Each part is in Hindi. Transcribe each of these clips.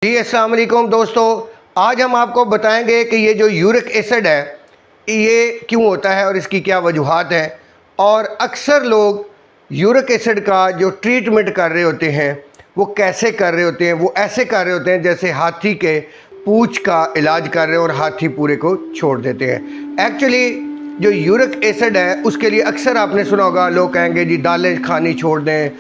जी अस्सलाम वालेकुम दोस्तों, आज हम आपको बताएंगे कि ये जो यूरिक एसिड है ये क्यों होता है और इसकी क्या वजूहात हैं। और अक्सर लोग यूरिक एसिड का जो ट्रीटमेंट कर रहे होते हैं वो कैसे कर रहे होते हैं, वो ऐसे कर रहे होते हैं जैसे हाथी के पूंछ का इलाज कर रहे हैं और हाथी पूरे को छोड़ देते हैं। एक्चुअली जो यूरिक एसिड है उसके लिए अक्सर आपने सुना होगा, लोग कहेंगे जी दालें खानी छोड़ दें,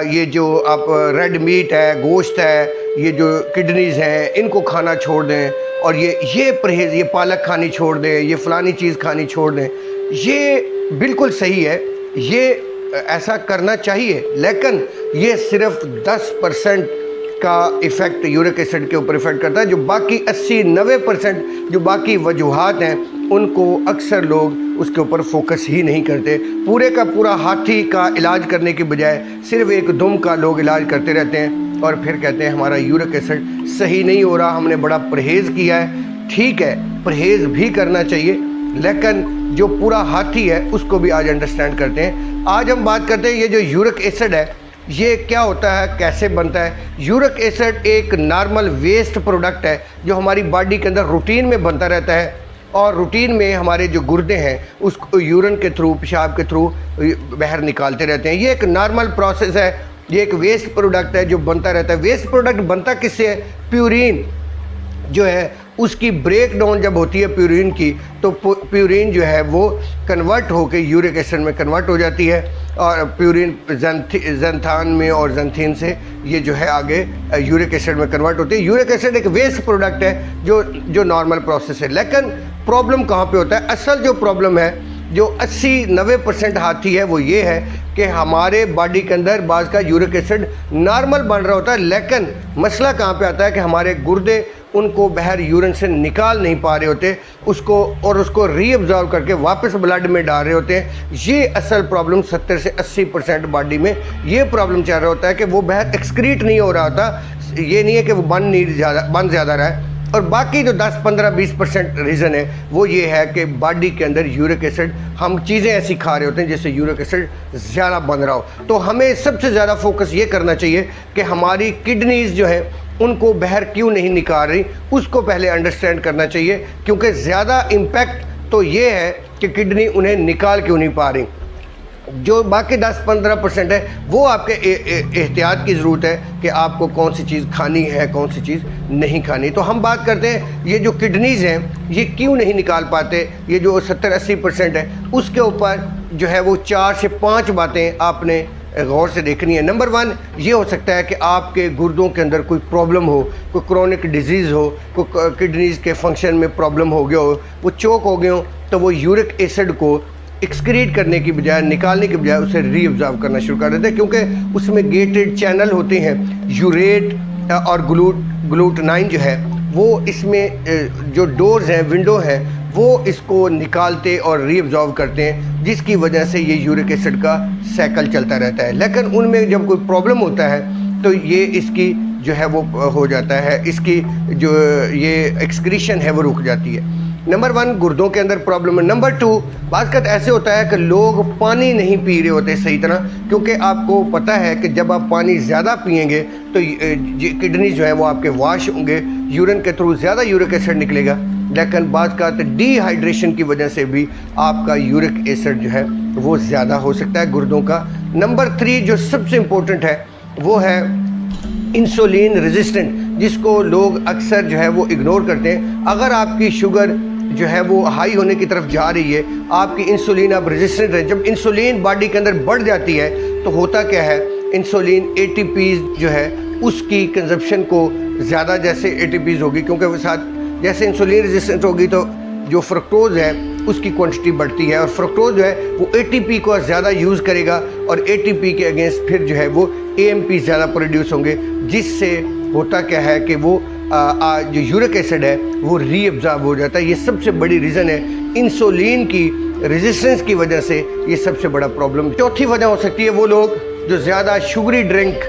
ये जो आप रेड मीट है, गोश्त है, ये जो किडनीज़ हैं इनको खाना छोड़ दें, और ये परहेज़, ये पालक खानी छोड़ दें, ये फ़लानी चीज़ खानी छोड़ दें। ये बिल्कुल सही है, ये ऐसा करना चाहिए, लेकिन ये सिर्फ 10% का इफ़ेक्ट यूरिक एसिड के ऊपर इफ़ेक्ट करता है। जो बाकी 80-90% जो बाकी वजूहात हैं उनको अक्सर लोग उसके ऊपर फोकस ही नहीं करते। पूरे का पूरा हाथी का इलाज करने के बजाय सिर्फ एक दुम का लोग इलाज करते रहते हैं और फिर कहते हैं हमारा यूरिक एसिड सही नहीं हो रहा, हमने बड़ा परहेज़ किया है। ठीक है, परहेज़ भी करना चाहिए, लेकिन जो पूरा हाथी है उसको भी आज अंडरस्टैंड करते हैं। आज हम बात करते हैं ये जो यूरिक एसिड है ये क्या होता है, कैसे बनता है। यूरिक एसिड एक नॉर्मल वेस्ट प्रोडक्ट है जो हमारी बॉडी के अंदर रूटीन में बनता रहता है, और रूटीन में हमारे जो गुर्दे हैं उसको यूरिन के थ्रू, पेशाब के थ्रू बाहर निकालते रहते हैं। ये एक नॉर्मल प्रोसेस है, ये एक वेस्ट प्रोडक्ट है जो बनता रहता है। वेस्ट प्रोडक्ट बनता किससे है? प्यूरिन जो है उसकी ब्रेक डाउन जब होती है प्यूरिन की, तो प्यूरिन जो है वो कन्वर्ट होकर यूरिक एसिड में कन्वर्ट हो जाती है, और प्यूरिन ज़ैंथान में और ज़ैंथीन से ये जो है आगे यूरिक एसिड में कन्वर्ट होती है। यूरिक एसिड एक वेस्ट प्रोडक्ट है जो नॉर्मल प्रोसेस है। लेकिन प्रॉब्लम कहाँ पे होता है? असल जो प्रॉब्लम है जो 80-90% हाथी है वो ये है कि हमारे बॉडी के अंदर बाज़ का यूरिक एसिड नॉर्मल बन रहा होता है, लेकिन मसला कहाँ पे आता है कि हमारे गुर्दे उनको बाहर यूरिन से निकाल नहीं पा रहे होते उसको, और उसको रीअब्जॉर्व करके वापस ब्लड में डाल रहे होते हैं। ये असल प्रॉब्लम 70 से 80% बॉडी में ये प्रॉब्लम चल रहा होता है कि वो बाहर एक्सक्रीट नहीं हो रहा होता। ये नहीं है कि वो बन ज़्यादा रहा है। और बाकी जो 10-15-20% रीज़न है वो ये है कि बॉडी के अंदर यूरिक एसिड, हम चीज़ें ऐसी खा रहे होते हैं जिससे यूरिक एसिड ज़्यादा बन रहा हो। तो हमें सबसे ज़्यादा फोकस ये करना चाहिए कि हमारी किडनीज़ जो है उनको बाहर क्यों नहीं निकाल रही, उसको पहले अंडरस्टैंड करना चाहिए, क्योंकि ज़्यादा इम्पैक्ट तो ये है कि किडनी उन्हें निकाल क्यों नहीं पा रही। जो बाकी 10-15% है वो आपके एहतियात की ज़रूरत है कि आपको कौन सी चीज़ खानी है, कौन सी चीज़ नहीं खानी। तो हम बात करते हैं ये जो किडनीज़ हैं ये क्यों नहीं निकाल पाते, ये जो 70-80% है उसके ऊपर जो है वो 4 से 5 बातें आपने गौर से देखनी है। नंबर 1 ये हो सकता है कि आपके गुर्दों के अंदर कोई प्रॉब्लम हो, कोई क्रोनिक डिजीज़ हो, कोई किडनीज़ के फंक्शन में प्रॉब्लम हो गया हो, वो चोक हो गए हो, तो वो यूरिक एसिड को एक्सक्रीट करने की बजाय, निकालने की बजाय उसे रीअब्जॉर्व करना शुरू कर देते हैं, क्योंकि उसमें गेटेड चैनल होते हैं। यूरेट और ग्लूटानाइन जो है वो इसमें जो डोर्स हैं, विंडो हैं, वो इसको निकालते और रीअब्जॉर्व करते हैं, जिसकी वजह से ये यूरिक एसिड का साइकिल चलता रहता है। लेकिन उनमें जब कोई प्रॉब्लम होता है तो ये इसकी जो है वो हो जाता है, इसकी जो ये एक्सक्रीशन है वो रुक जाती है। नंबर 1 गुर्दों के अंदर प्रॉब्लम है। नंबर 2 बात ऐसे होता है कि लोग पानी नहीं पी रहे होते सही तरह, क्योंकि आपको पता है कि जब आप पानी ज़्यादा पिएंगे तो किडनी जो है वो आपके वाश होंगे, यूरिन के थ्रू ज़्यादा यूरिक एसिड निकलेगा, लेकिन बात का डिहाइड्रेशन की वजह से भी आपका यूरिक एसिड जो है वो ज़्यादा हो सकता है गुर्दों का। नंबर 3 जो सबसे इम्पोर्टेंट है वो है इंसुलिन रेजिस्टेंट, जिसको लोग अक्सर जो है वो इग्नोर करते हैं। अगर आपकी शुगर जो है वो हाई होने की तरफ जा रही है, आपकी इंसुलिन अब रेजिस्टेंट है, जब इंसुलिन बॉडी के अंदर बढ़ जाती है तो होता क्या है, इंसुलिन ATPs जो है उसकी कंजप्शन को ज़्यादा, जैसे ATPs होगी, क्योंकि वो साथ जैसे इंसुलिन रेजिस्टेंट होगी तो जो फ्रक्टोज है उसकी क्वांटिटी बढ़ती है, और फ्रक्टोज जो है वो ATP को ज़्यादा यूज़ करेगा, और ATP के अगेंस्ट फिर जो है वो AMP ज़्यादा प्रोड्यूस होंगे, जिससे होता क्या है कि वो जो यूरिक एसिड है वो रीअब्जॉर्ब हो जाता है। ये सबसे बड़ी रीज़न है, इंसुलिन की रेजिस्टेंस की वजह से ये सबसे बड़ा प्रॉब्लम। चौथी वजह हो सकती है वो लोग जो ज़्यादा शुगरी ड्रिंक,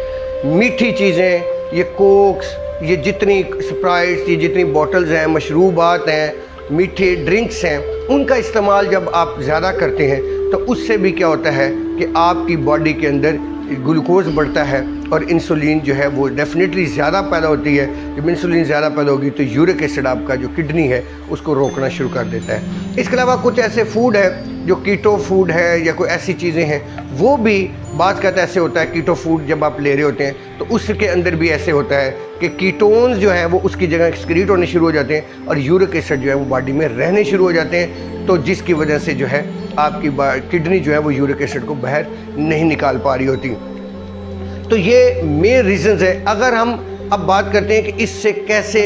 मीठी चीज़ें, ये कोक्स, ये जितनी स्प्राइट्स, ये जितनी बॉटल्स हैं, मशरूबात हैं, मीठे ड्रिंक्स हैं, उनका इस्तेमाल जब आप ज़्यादा करते हैं तो उससे भी क्या होता है कि आपकी बॉडी के अंदर ग्लूकोज बढ़ता है, और इंसुलिन जो है वो डेफिनेटली ज़्यादा पैदा होती है। जब इंसुलिन ज़्यादा पैदा होगी तो यूरिक एसिड आपका जो किडनी है उसको रोकना शुरू कर देता है। इसके अलावा कुछ ऐसे फूड है जो कीटो फूड है या कोई ऐसी चीज़ें हैं, वो भी बात कहता ऐसे होता है। कीटो फूड जब आप ले रहे होते हैं तो उसके अंदर भी ऐसे होता है कि कीटोन्स जो है वो उसकी जगह एक्सक्रीट होने शुरू हो जाते हैं और यूरिक एसिड जो है वो बॉडी में रहने शुरू हो जाते हैं, तो जिसकी वजह से जो है आपकी किडनी जो है वो यूरिक एसिड को बाहर नहीं निकाल पा रही होती। तो ये मेन रीज़न्स है। अगर हम अब बात करते हैं कि इससे कैसे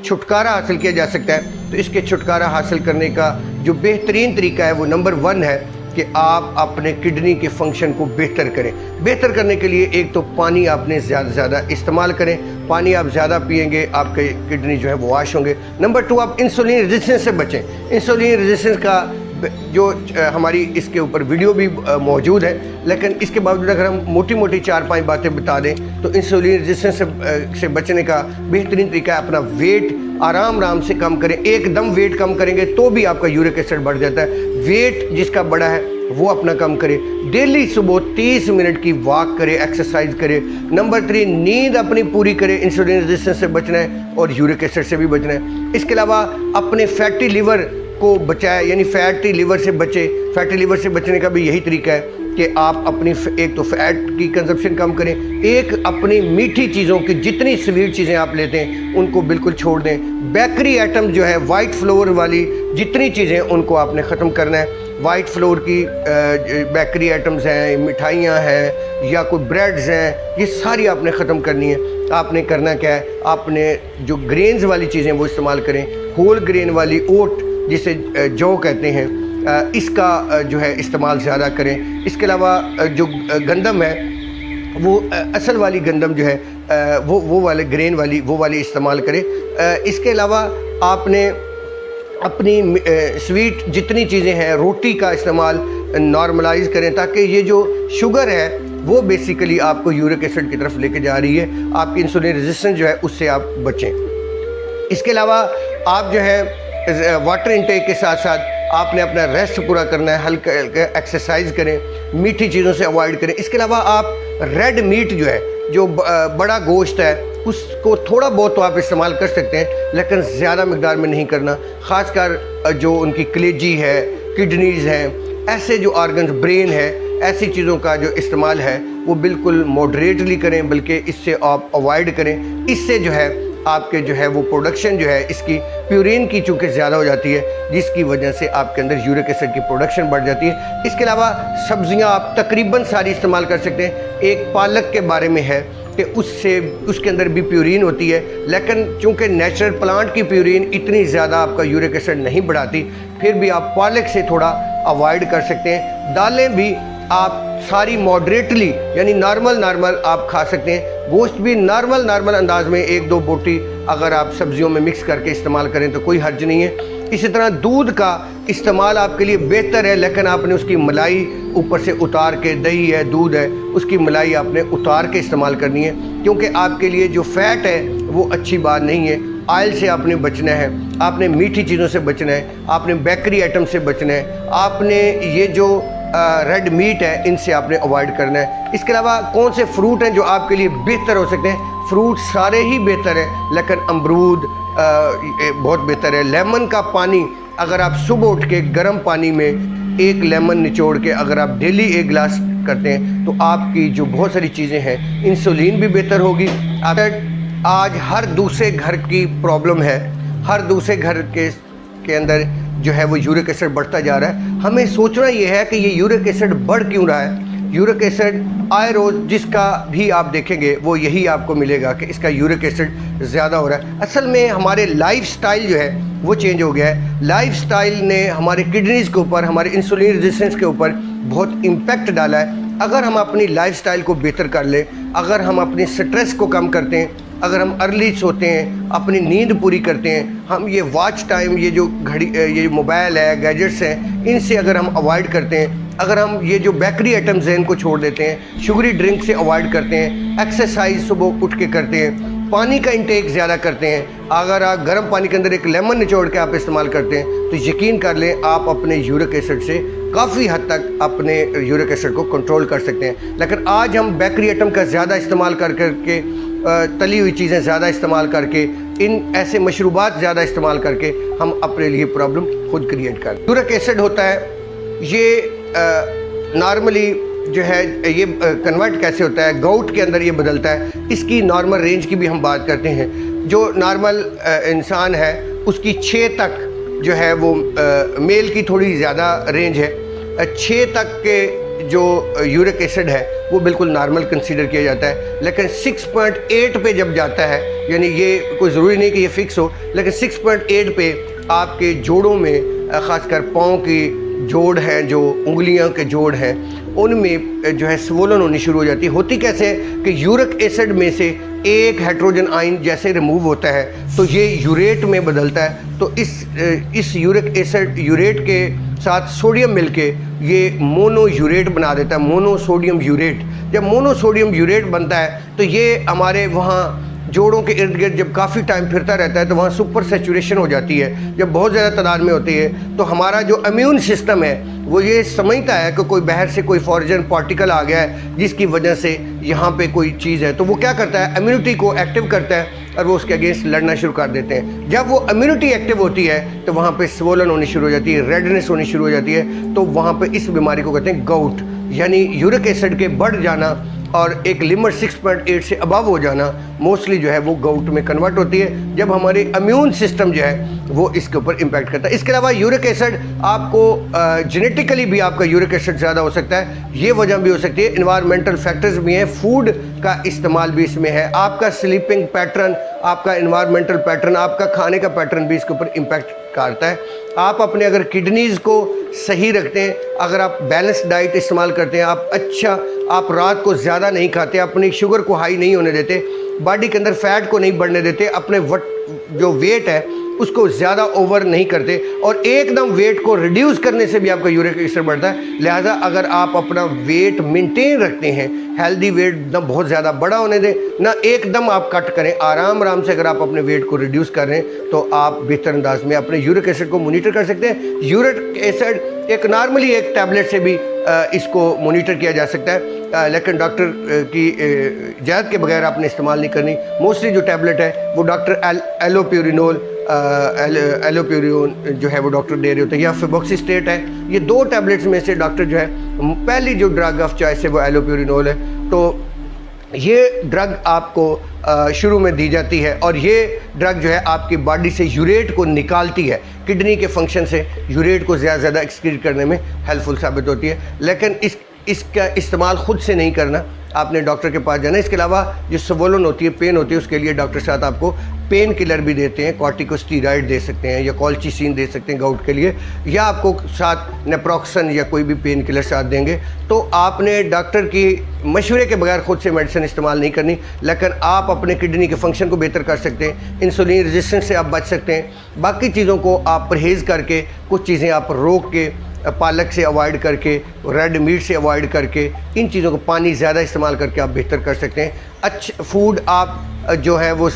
छुटकारा हासिल किया जा सकता है, तो इसके छुटकारा हासिल करने का जो बेहतरीन तरीका है वो नंबर 1 है कि आप अपने किडनी के फंक्शन को बेहतर करें। बेहतर करने के लिए एक तो पानी आपने ज़्यादा से ज़्यादा इस्तेमाल करें। पानी आप ज़्यादा पिएंगे आपके किडनी जो है वो वॉश होंगे। नंबर 2, आप इंसुलिन रेजिस्टेंस से बचें। इंसुलिन रेजिस्टेंस का जो हमारी इसके ऊपर वीडियो भी मौजूद है, लेकिन इसके बावजूद अगर हम मोटी मोटी 4-5 बातें बता दें तो इंसुलिन रेजिस्टेंस से बचने का बेहतरीन तरीका है अपना वेट आराम से कम करें। एकदम वेट कम करेंगे तो भी आपका यूरिक एसिड बढ़ जाता है। वेट जिसका बड़ा है वो अपना कम करे। डेली सुबह 30 मिनट की वॉक करे, एक्सरसाइज करे। नंबर 3, नींद अपनी पूरी करे। इंसुलिन रेजिस्टेंस से बचना है और यूरिक एसिड से भी बचना है। इसके अलावा अपने फैटी लीवर को बचाए, यानी फैटी लीवर से बचे। फैटी लीवर से बचने का भी यही तरीका है कि आप अपनी एक तो फैट की कंजप्शन कम करें, एक अपनी मीठी चीज़ों की जितनी स्वीट चीज़ें आप लेते हैं उनको बिल्कुल छोड़ दें। बेकरी आइटम जो है वाइट फ्लोर वाली जितनी चीज़ें उनको आपने ख़त्म करना है। वाइट फ्लोर की बेकरी आइटम्स हैं, मिठाइयाँ हैं या कोई ब्रेड्स हैं, ये सारी आपने ख़त्म करनी है। आपने करना क्या है, आपने जो ग्रेन्स वाली चीज़ें वो इस्तेमाल करें। होल ग्रेन वाली ओट जिसे जौ कहते हैं, इसका जो है इस्तेमाल ज़्यादा करें। इसके अलावा जो गंदम है वो असल वाली गंदम जो है वो वाले ग्रेन वाली वो वाली इस्तेमाल करें। इसके अलावा आपने अपनी स्वीट जितनी चीज़ें हैं, रोटी का इस्तेमाल नॉर्मलाइज करें ताकि ये जो शुगर है वो बेसिकली आपको यूरिक एसिड की तरफ लेके जा रही है। आपकी इंसुलिन रेजिस्टेंस जो है उससे आप बचें। इसके अलावा आप जो है वाटर इनटेक के साथ साथ आपने अपना रेस्ट पूरा करना है। हल्का एक्सरसाइज करें, मीठी चीज़ों से अवॉइड करें। इसके अलावा आप रेड मीट जो है, जो बड़ा गोश्त है, उसको थोड़ा बहुत तो आप इस्तेमाल कर सकते हैं लेकिन ज़्यादा मकदार में नहीं करना। ख़ासकर जो उनकी कलेजी है, किडनीज़ हैं, ऐसे जो आर्गन्स, ब्रेन है, ऐसी चीज़ों का जो इस्तेमाल है वो बिल्कुल मॉडरेटली करें, बल्कि इससे आप अवॉइड करें। इससे जो है आपके जो है वो प्रोडक्शन जो है इसकी प्यूरिन की चूँकि ज़्यादा हो जाती है, जिसकी वजह से आपके अंदर यूरिक एसिड की प्रोडक्शन बढ़ जाती है। इसके अलावा सब्जियां आप तकरीबन सारी इस्तेमाल कर सकते हैं। एक पालक के बारे में है कि उसके अंदर भी प्यूरिन होती है, लेकिन चूँकि नेचुरल प्लांट की प्यूरिन इतनी ज़्यादा आपका यूरिक एसिड नहीं बढ़ाती, फिर भी आप पालक से थोड़ा अवॉइड कर सकते हैं। दालें भी आप सारी मॉडरेटली यानी नॉर्मल आप खा सकते हैं। गोश्त भी नॉर्मल अंदाज में 1-2 बोटी अगर आप सब्जियों में मिक्स करके इस्तेमाल करें तो कोई हर्ज नहीं है। इसी तरह दूध का इस्तेमाल आपके लिए बेहतर है, लेकिन आपने उसकी मलाई ऊपर से उतार के, दही है, दूध है, उसकी मलाई आपने उतार के इस्तेमाल करनी है, क्योंकि आपके लिए जो फ़ैट है वो अच्छी बात नहीं है। ऑयल से आपने बचना है, आपने मीठी चीज़ों से बचना है, आपने बेकरी आइटम से बचना है, आपने ये जो रेड मीट है इनसे आपने अवॉइड करना है। इसके अलावा कौन से फ्रूट हैं जो आपके लिए बेहतर हो सकते हैं? फ्रूट सारे ही बेहतर है, लेकिन अमरूद बहुत बेहतर है। लेमन का पानी अगर आप सुबह उठ के गर्म पानी में एक लेमन निचोड़ के अगर आप डेली 1 गिलास करते हैं तो आपकी जो बहुत सारी चीज़ें हैं, इंसुलिन भी बेहतर होगी। आज हर दूसरे घर की प्रॉब्लम है, हर दूसरे घर के अंदर जो है वो यूरिक एसिड बढ़ता जा रहा है। हमें सोचना ये है कि ये यूरिक एसिड बढ़ क्यों रहा है। यूरिक एसिड आए रोज़ जिसका भी आप देखेंगे वो यही आपको मिलेगा कि इसका यूरिक एसिड ज़्यादा हो रहा है। असल में हमारे लाइफस्टाइल जो है वो चेंज हो गया है। लाइफस्टाइल ने हमारे किडनीज़ के ऊपर, हमारे इंसुलिन रेजिस्टेंस के ऊपर बहुत इम्पैक्ट डाला है। अगर हम अपनी लाइफस्टाइल को बेहतर कर लें, अगर हम अपने स्ट्रेस को कम करते हैं, अगर हम अर्ली सोते हैं, अपनी नींद पूरी करते हैं, हम ये वॉच टाइम, ये जो घड़ी, ये मोबाइल है, गैजेट्स हैं, इनसे अगर हम अवॉइड करते हैं, अगर हम ये जो बेकरी आइटम्स हैं इनको छोड़ देते हैं, शुगरी ड्रिंक से अवॉइड करते हैं, एक्सरसाइज सुबह उठ के करते हैं, पानी का इंटेक ज़्यादा करते हैं, अगर आप गर्म पानी के अंदर एक लेमन निचोड़ के आप इस्तेमाल करते हैं तो यकीन कर लें आप अपने यूरिक एसिड से काफ़ी हद तक अपने यूरिक एसिड को कंट्रोल कर सकते हैं। लेकिन आज हम बेकरी आइटम का ज़्यादा इस्तेमाल कर करके, तली हुई चीज़ें ज़्यादा इस्तेमाल करके, इन ऐसे मशरूबात ज़्यादा इस्तेमाल करके हम अपने लिए प्रॉब्लम खुद क्रिएट कर। यूरिक एसिड होता है ये नॉर्मली जो है ये कन्वर्ट कैसे होता है, गाउट के अंदर ये बदलता है। इसकी नॉर्मल रेंज की भी हम बात करते हैं। जो नॉर्मल इंसान है उसकी 6 तक जो है वो मेल की थोड़ी ज़्यादा रेंज है। 6 तक के जो यूरिक एसिड है वो बिल्कुल नॉर्मल कंसीडर किया जाता है। लेकिन 6.8 पे जब जाता है, यानी ये कोई ज़रूरी नहीं कि ये फ़िक्स हो, लेकिन 6.8 पे आपके जोड़ों में, ख़ासकर पाँव की जोड़ हैं, जो उंगलियों के जोड़ हैं, उनमें जो है स्वोलन होनी शुरू हो जाती है। होती कैसे है कि यूरिक एसिड में से एक हाइड्रोजन आयन जैसे रिमूव होता है तो ये यूरेट में बदलता है। तो इस यूरिक एसिड यूरेट के साथ सोडियम मिलके ये मोनो यूरेट बना देता है, मोनोसोडियम यूरेट। जब मोनोसोडियम यूरेट बनता है तो ये हमारे वहाँ जोड़ों के इर्द गिर्द जब काफ़ी टाइम फिरता रहता है तो वहाँ सुपर सेचुरेशन हो जाती है। जब बहुत ज़्यादा तादाद में होती है तो हमारा जो इम्यून सिस्टम है वो ये समझता है कि कोई बाहर से कोई फॉरेन पार्टिकल आ गया है जिसकी वजह से यहाँ पे कोई चीज़ है, तो वो क्या करता है, इम्यूनिटी को एक्टिव करता है और वो उसके अगेंस्ट लड़ना शुरू कर देते हैं। जब वो इम्यूनिटी एक्टिव होती है तो वहाँ पे स्वोलन होनी शुरू हो जाती है, रेडनेस होनी शुरू हो जाती है। तो वहाँ पे इस बीमारी को कहते हैं गाउट, यानी यूरिक एसिड के बढ़ जाना और एक लिमिट 6.8 से अबव हो जाना मोस्टली जो है वो गाउट में कन्वर्ट होती है, जब हमारे इम्यून सिस्टम जो है वो इसके ऊपर इम्पैक्ट करता है। इसके अलावा यूरिक एसिड आपको जेनेटिकली भी आपका यूरिक एसिड ज़्यादा हो सकता है, ये वजह भी हो सकती है। इन्वायरमेंटल फैक्टर्स भी हैं, फूड का इस्तेमाल भी इसमें है, आपका स्लीपिंग पैटर्न, आपका इन्वायरमेंटल पैटर्न, आपका खाने का पैटर्न भी इसके ऊपर इम्पैक्ट करता है। आप अपने अगर किडनीज़ को सही रखते हैं, अगर आप बैलेंस डाइट इस्तेमाल करते हैं, आप रात को ज़्यादा नहीं खाते, अपनी शुगर को हाई नहीं होने देते, बॉडी के अंदर फैट को नहीं बढ़ने देते, अपने जो वेट है उसको ज़्यादा ओवर नहीं करते और एकदम वेट को रिड्यूस करने से भी आपका यूरिक एसिड बढ़ता है। लिहाजा अगर आप अपना वेट मेंटेन रखते हैं, हेल्दी वेट ना बहुत ज़्यादा बड़ा होने दें ना एकदम आप कट करें, आराम से अगर आप अपने वेट को रिड्यूस कर रहे हैं तो आप बेहतर अंदाज में अपने यूरिक एसिड को मोनीटर कर सकते हैं। यूरिक एसिड एक नॉर्मली एक टैबलेट से भी इसको मोनीटर किया जा सकता है, लेकिन डॉक्टर की इजाज़त के बगैर आपने इस्तेमाल नहीं करनी। मोस्टली जो टैबलेट है वो डॉक्टर एलोप्यूरिनोल एलोप्यूरिन जो है वो डॉक्टर दे रहे होते हैं, या फिबॉक्सीस्टेट है। ये 2 टैबलेट्स में से डॉक्टर जो है, पहली जो ड्रग ऑफ चॉइस है वो एलोप्यूरिनोल है। तो ये ड्रग आपको शुरू में दी जाती है और ये ड्रग जो है आपकी बॉडी से यूरेट को निकालती है, किडनी के फंक्शन से यूरेट को ज़्यादा एक्सक्रीट करने में हेल्पफुल साबित होती है। लेकिन इसका इस्तेमाल खुद से नहीं करना, आपने डॉक्टर के पास जाना। इसके अलावा जो स्वोलन होती है, पेन होती है, उसके लिए डॉक्टर साथ आपको पेन किलर भी देते हैं, कॉर्टिकोस्टीरॉइड दे सकते हैं या कॉल्चिसिन दे सकते हैं गाउट के लिए, या आपको साथ नेप्रोक्सन या कोई भी पेन किलर साथ देंगे। तो आपने डॉक्टर की मशवरे के बगैर खुद से मेडिसिन इस्तेमाल नहीं करनी, लेकिन आप अपने किडनी के फंक्शन को बेहतर कर सकते हैं, इंसुलिन रेजिस्टेंस से आप बच सकते हैं। बाकी चीज़ों को आप परहेज़ करके, कुछ चीज़ें आप रोक के, पालक से अवॉइड करके, रेड मीट से अवॉइड करके, इन चीज़ों को पानी ज़्यादा इस्तेमाल करके आप बेहतर कर सकते हैं। अच्छा फूड आप जो है वो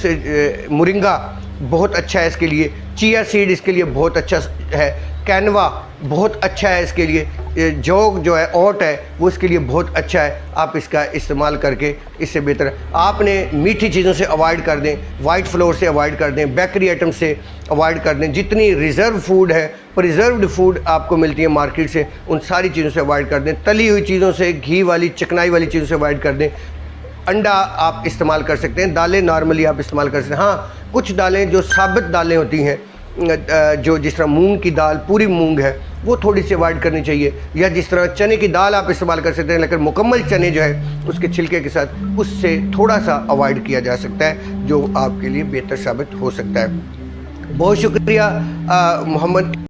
मोरिंगा बहुत अच्छा है इसके लिए, चिया सीड इसके लिए बहुत अच्छा है, कैनवा बहुत अच्छा है इसके लिए, जौग जो है ओट है वो इसके लिए बहुत अच्छा है। आप इसका इस्तेमाल करके इससे बेहतर आपने मीठी चीज़ों से अवॉइड कर दें, वाइट फ्लोर से अवॉइड कर दें, बेकरी आइटम से अवॉइड कर दें। जितनी रिज़र्व फूड है, प्रिजर्व्ड फूड आपको मिलती है मार्केट से, उन सारी चीज़ों से अवॉइड कर दें। तली हुई चीज़ों से, घी वाली चिकनाई वाली चीज़ों से अवॉइड कर दें। अंडा आप इस्तेमाल कर सकते हैं, दालें नॉर्मली आप इस्तेमाल कर सकते हैं। हाँ, कुछ दालें जो साबित दालें होती हैं, जो जिस तरह मूंग की दाल, पूरी मूंग है, वो थोड़ी सी अवॉइड करनी चाहिए, या जिस तरह चने की दाल आप इस्तेमाल कर सकते हैं, लेकिन मुकम्मल चने जो है उसके छिलके के साथ, उससे थोड़ा सा अवॉइड किया जा सकता है, जो आपके लिए बेहतर साबित हो सकता है। बहुत शुक्रिया मोहम्मद।